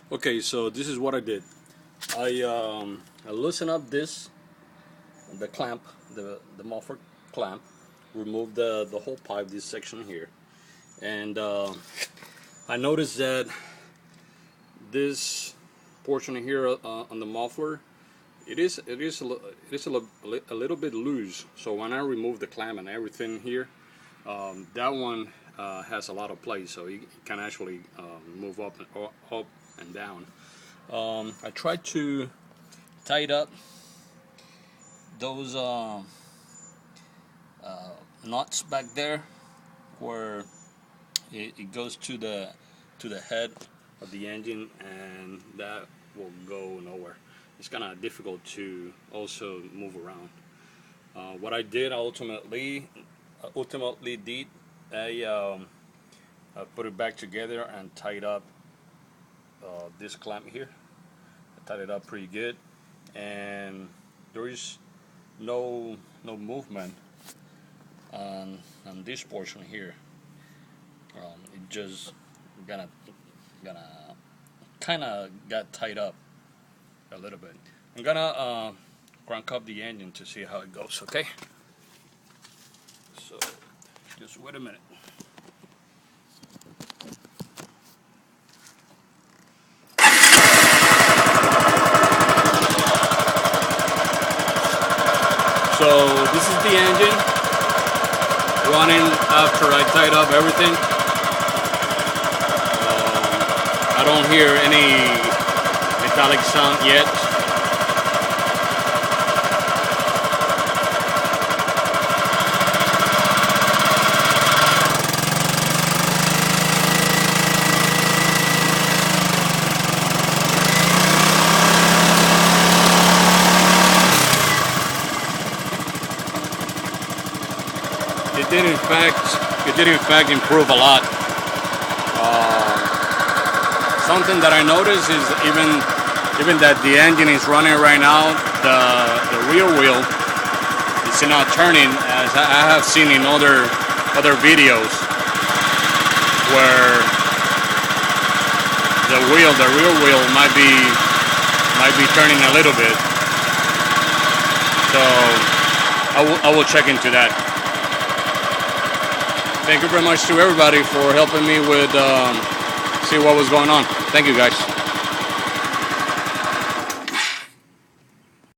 Okay, so this is what I did. I loosened up the clamp, the muffler clamp, removed the whole pipe, this section here, and I noticed that this portion here on the muffler, it is a little bit loose. So when I remove the clamp and everything here, that one has a lot of play, so you can actually move up and down. I tried to tie it up those knots back there where it goes to the head of the engine, and that will go nowhere. It's kind of difficult to also move around. What I did ultimately did, I put it back together and tied up this clamp here. I tied it up pretty good, and there is no movement on this portion here. It just gonna kind of got tied up a little bit. I'm gonna crank up the engine to see how it goes. Okay, so just wait a minute. So this is the engine running after I tied up everything. I don't hear any metallic sound yet. It did in fact improve a lot. Something that I noticed is even that the engine is running right now, the rear wheel is not turning, as I have seen in other videos where the rear wheel might be turning a little bit. So I will check into that. Thank you very much to everybody for helping me with see what was going on. Thank you, guys.